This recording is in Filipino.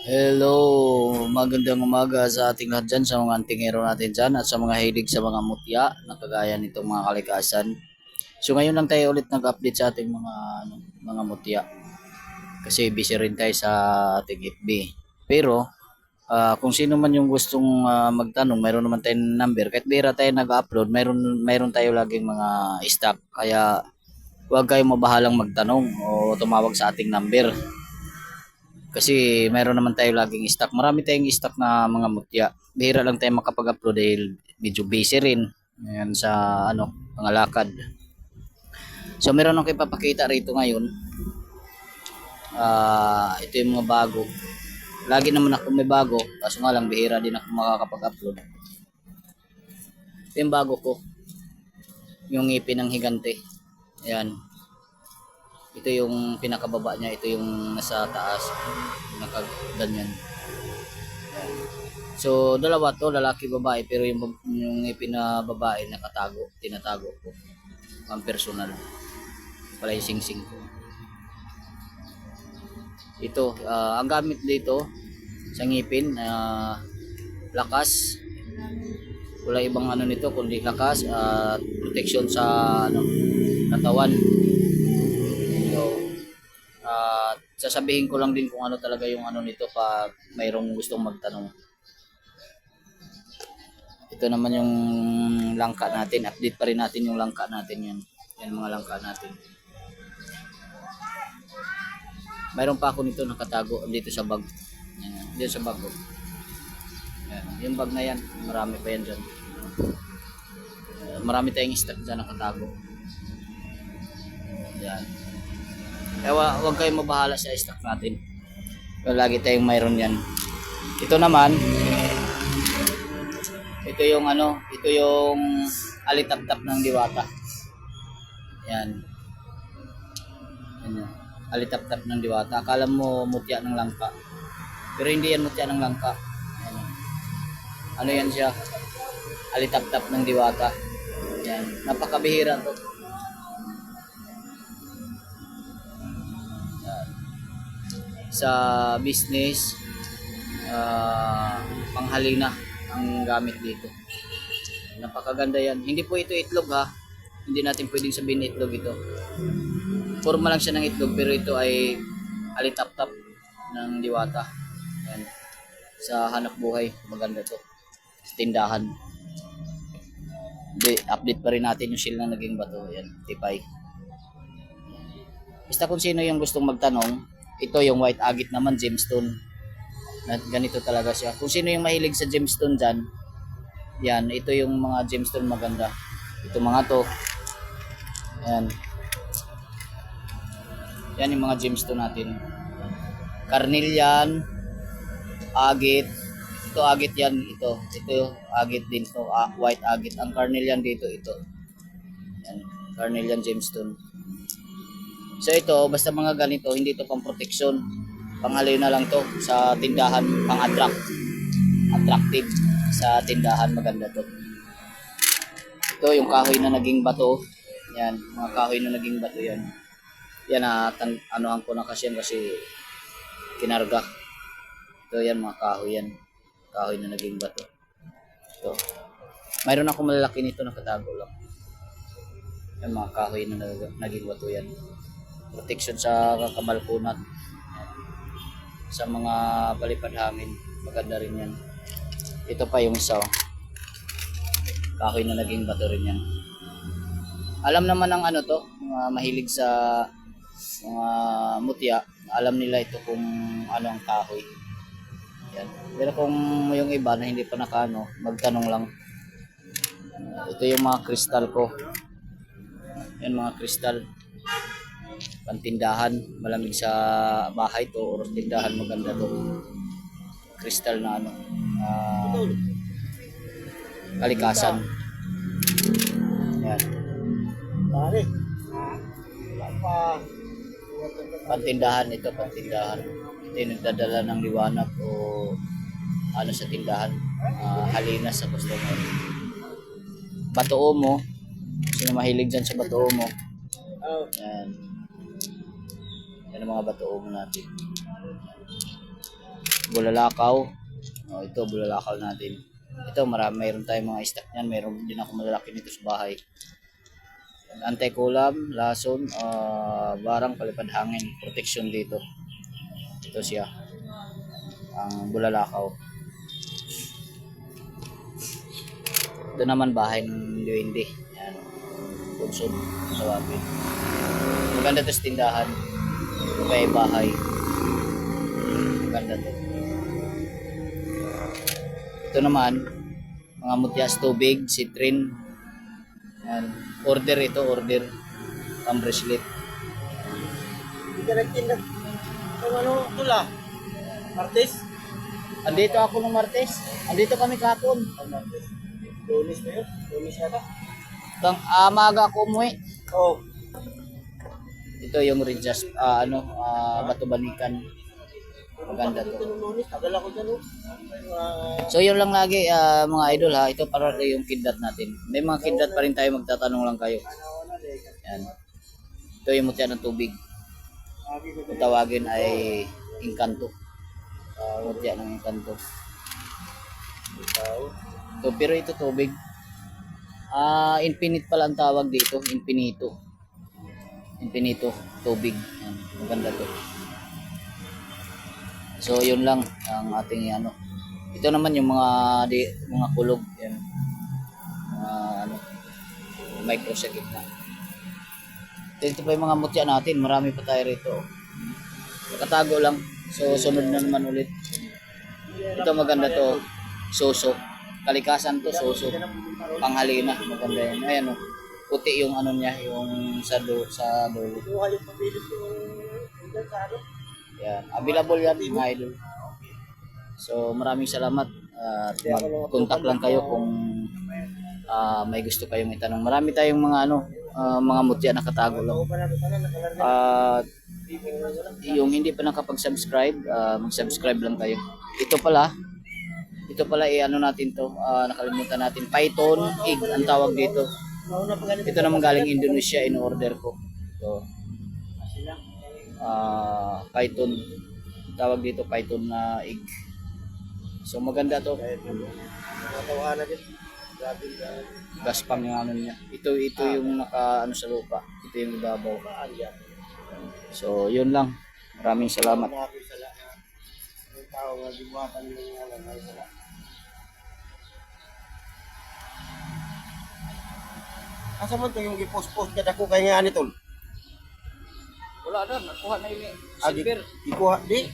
Hello, magandang umaga sa ating lahat dyan, sa mga antingero natin dyan at sa mga hilig sa mga mutya na kagaya nitong mga kalikasan. So ngayon lang tayo ulit nag-update sa ating mga mutya kasi busy rin tayo sa ating FB. Pero kung sino man yung gustong magtanong, mayroon naman tayong number. Kahit bira tayo nag-upload, mayroon tayo laging mga stock. Kaya huwag kayong mabahalang magtanong o tumawag sa ating number. Kasi meron naman tayo laging stock. Marami tayong stock na mga mutya. Bihira lang tayo makapag-upload dahil medyo busy rin. Ayan sa mga lakad. So meron akong ipapakita rito ngayon. Ito yung mga bago. Lagi naman ako may bago. Kaso nga lang bihira din ako makakapag-upload. Ito yung bago ko. Yung ngipin ng higante. Ayan. Ito yung pinakababa niya. Ito yung nasa taas. Nakaganyan. So dalawa to, lalaki babae, pero yung ipinababae nakatago, tinatago ko. Ang personal. Pala yung sing-sing ko. Ito, ang gamit dito sa ngipin, lakas. Wala ibang nito kundi lakas at protection sa katawan. So, sasabihin ko lang din kung ano talaga yung nito pag mayroong gustong magtanong. Ito naman yung langka natin. Update pa rin natin yung langka natin yan. Yan mga langka natin. Mayroon pa ako nito nakatago dito sa bag. Yan, dito sa bag ko. Yan, yung bag na yan. Marami pa yan dyan. Marami tayong stock dyan nakatago. Yan. Kaya huwag kayong mabahala sa stock natin. Kaya lagi tayong mayroon yan. Ito naman, ito yung ito yung alitap-tap ng diwata. Yan. Yan. Alitap-tap ng diwata. Akala mo mutya ng langka. Pero hindi yan mutya ng langka. Yan. Ano yan siya? Alitap-tap ng diwata. Yan. Napakabihira to. Yan. Sa business, panghalina ang gamit dito. Napakaganda yan. Hindi po ito itlog ha. Hindi natin pwedeng sabihin itlog ito. Forma lang siya ng itlog pero ito ay alitap-tap ng diwata. Yan. Sa hanap buhay, maganda to. Sa tindahan. Update pa rin natin yung seal na naging bato. Yan, tipay. Basta kung sino yung gustong magtanong, ito yung white agate naman, gemstone. Ganito talaga siya. Kung sino yung mahilig sa gemstone dyan, yan, ito yung mga gemstone maganda. Ito mga to. Yan. Yan yung mga gemstone natin. Carnelian, agate. Ito agate yan, ito. Ito agate din to, white agate. Ang carnelian dito, ito. Yan, carnelian gemstone. So ito, basta mga ganito, hindi ito pang protection. Panghaliw na lang to sa tindahan, attractive sa tindahan, maganda to. Ito yung kahoy na naging bato. Yan, mga kahoy na naging bato yan. Yan anuhan ko na kasi kinarga. Ito yan mga kahoy yan. Kahoy na naging bato. Ito. Mayroon ako malalaki nito nakatago lang. Yan mga kahoy na naging bato yan. Protection sa kamalkunat. Sa mga palipad hangin, maganda rin yan. Ito pa yung isa, kahoy na naging bato rin yan. Alam naman ng to, mga mahilig sa mga mutya, alam nila ito kung ano ang kahoy. Yan. Pero kung yung iba na hindi pa magtanong lang. Ito yung mga kristal ko. Yan mga kristal. Pantindahan, malamig sa bahay to or tindahan, maganda to. Kristal na kalikasan. Yan. Pantindahan ito, pantindahan. Ito yung nagdadala ng liwanag o sa tindahan. Halina sa customer. Bato mo. Sino mahilig dyan sa bato mo? Yan. Yan ang mga bato natin. bulalakaw. Oh, ito bulalakaw natin. Ito mayroon tayong mga stock niyan. Mayroon din ako malalaki nito sa bahay. Anti-kulam, lason, barang palipad hangin, protection dito. Ito siya, ang bulalakaw. Ito naman bahay ng duwende. Yan, punsod, tawagin. Maganda ito sa tindahan. Kaya bahay. Maganda to. Ito naman, mga mutyas tubig, citrin. Yan. Order ito, order. Ang bracelet. Hindi ka nagtinda. Kung ano, tula? Martes? Andito ako ng Martes. Andito kami kahapon. Martes. Lunes na yun? Lunes yata? Maaga ako umuwi. Oo. Ito yung Rejas, Bato Banikan. Maganda to. Ito nung Lunes, tagal ako dyan. So yun lang lagi mga idol ha. Ito para yung kidnap natin. May mga kidnap pa rin tayo, magtatanong lang kayo. Yan. Ito yung mutya ng tubig. Kung tawagin ay Encanto. Mutya ng Encanto. So, pero ito tubig. Infinite pala ang tawag dito. Infinito. Infinito. Tubig. Yan. Maganda to. So yun lang ang ating ano. Ito naman yung mga kulog yan. Micro sa gitna. Ito pa yung mga mutya natin, marami pa tayo rito. Nakatago lang. So sunod na naman ulit. Ito maganda to. Soso. Kalikasan to, soso. Panghalina, maganda yan. Ayan oh. Puti yung ano niya, yung sa dulo. Kuha yung pabilis yung sa ano. Yan, available yan mga idol. So maraming salamat at mag-contact lang kayo kung may gusto kayong itanong. Marami tayong mga mutya na katago lang. At yung hindi pa nakapag-subscribe, mag-subscribe lang kayo. Ito pala ano natin to, nakalimutan natin, Python egg ang tawag dito. Ito naman galing Indonesia, in order ko. So Python tawag dito, Python na egg. So maganda to. Gaspang yung ano niya. Ito yung naka ano sa lupa. Ito yung ibabaw. So yun lang. Maraming salamat. Asa man to yung i-post-post ka dako kay nga ani tol? Wala na, nakuha na yun. Ikuha di